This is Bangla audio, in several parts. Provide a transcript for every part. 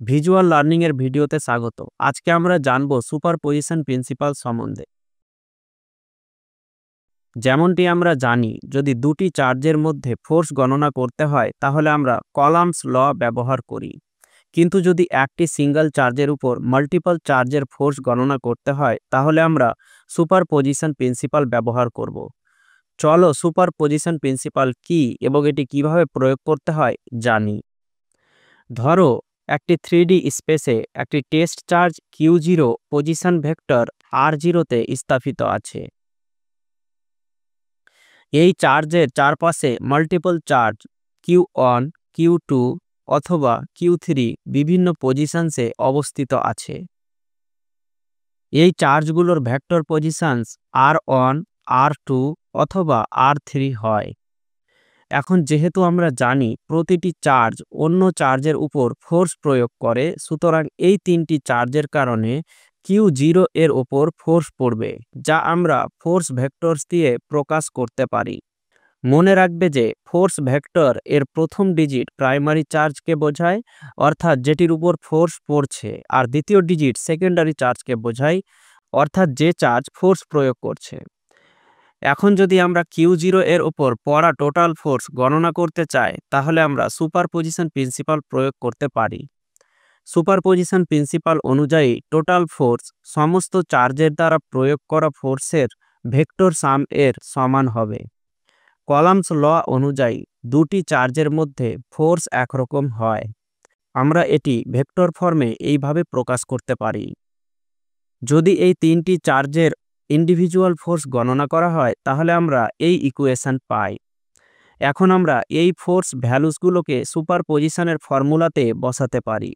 ভিজুয়াল লার্নিং এর ভিডিওতে স্বাগত। আজকে আমরা জানব সুপারপজিশন প্রিন্সিপাল সম্বন্ধে। যেমনটি আমরা জানি, যদি দুটি চার্জের মধ্যে ফোর্স গণনা করতে হয় তাহলে আমরা কলাম্বস ল ব্যবহার করি। কিন্তু যদি একটি সিঙ্গেল চার্জের উপর মাল্টিপল চার্জের ফোর্স গণনা করতে হয় তাহলে আমরা সুপারপজিশন প্রিন্সিপাল ব্যবহার করব। চলো সুপারপজিশন প্রিন্সিপাল কি এবং এটি কিভাবে প্রয়োগ করতে হয় জানি। ধরো একটি 3D স্পেসে একটি test charge Q0 position vector R0 তে স্থাপিত আছে। এই চার্জের চারপাশে মাল্টিপল চার্জ Q1, Q2 অথবা Q3 বিভিন্ন পজিশনসে অবস্থিত আছে। এই চার্জগুলোর ভেক্টর পজিশনস R1, R2 অথবা R3 হয়। এখন যেহেতু আমরা জানি প্রতিটি চার্জ অন্য চার্জের উপর ফোর্স প্রয়োগ করে, সুতরাং এই তিনটি চার্জের কারণে Q0 এর ওপর ফোর্স পড়বে, যা আমরা ফোর্স ভেক্টরস দিয়ে প্রকাশ করতে পারি। মনে রাখবে যে ফোর্স ভেক্টর এর প্রথম ডিজিট প্রাইমারি চার্জকে বোঝায়, অর্থাৎ যেটির উপর ফোর্স পড়ছে, আর দ্বিতীয় ডিজিট সেকেন্ডারি চার্জকে বোঝায়, অর্থাৎ যে চার্জ ফোর্স প্রয়োগ করছে। এখন যদি আমরা Q0 এর ওপর পড়া টোটাল ফোর্স গণনা করতে চাই তাহলে আমরা সুপারপজিশন প্রিন্সিপাল প্রয়োগ করতে পারি। সুপারপজিশন প্রিন্সিপাল অনুযায়ী টোটাল ফোর্স সমস্ত চার্জের দ্বারা প্রয়োগ করা ফোর্সের ভেক্টর সাম এর সমান হবে। কলাম্বস ল অনুযায়ী দুটি চার্জের মধ্যে ফোর্স একরকম হয়। আমরা এটি ভেক্টর ফর্মে এইভাবে প্রকাশ করতে পারি। যদি এই তিনটি চার্জের ইন্ডিভিজুয়াল ফোর্স গণনা করা হয় তাহলে আমরা এই ইকুয়েশন পাই। এখন আমরা এই ফোর্স ভ্যালুসগুলোকে সুপারপজিশনের ফর্মুলাতে বসাতে পারি।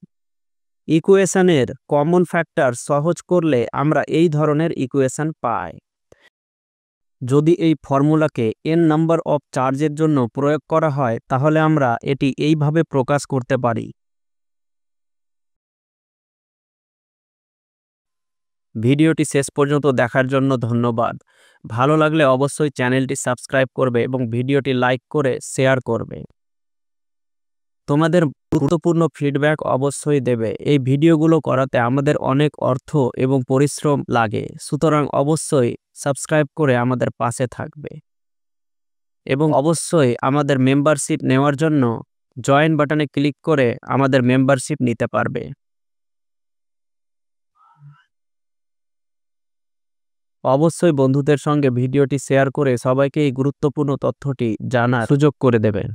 ইকুয়েশনের কমন ফ্যাক্টর সহজ করলে আমরা এই ধরনের ইকুয়েশন পাই। যদি এই ফর্মুলাকে n নাম্বার অফ চার্জের জন্য প্রয়োগ করা হয় তাহলে আমরা এটি এইভাবে প্রকাশ করতে পারি। ভিডিওটি শেষ পর্যন্ত দেখার জন্য ধন্যবাদ। ভালো লাগলে অবশ্যই চ্যানেলটি সাবস্ক্রাইব করবে এবং ভিডিওটি লাইক করে শেয়ার করবে। তোমাদের গুরুত্বপূর্ণ ফিডব্যাক অবশ্যই দেবে। এই ভিডিওগুলো করাতে আমাদের অনেক অর্থ এবং পরিশ্রম লাগে, সুতরাং অবশ্যই সাবস্ক্রাইব করে আমাদের পাশে থাকবে এবং অবশ্যই আমাদের মেম্বারশিপ নেওয়ার জন্য জয়েন বাটনে ক্লিক করে আমাদের মেম্বারশিপ নিতে পারবে। অবশ্যই বন্ধুদের সঙ্গে ভিডিওটি শেয়ার করে সবাইকে এই গুরুত্বপূর্ণ তথ্যটি জানার সুযোগ করে দেবেন।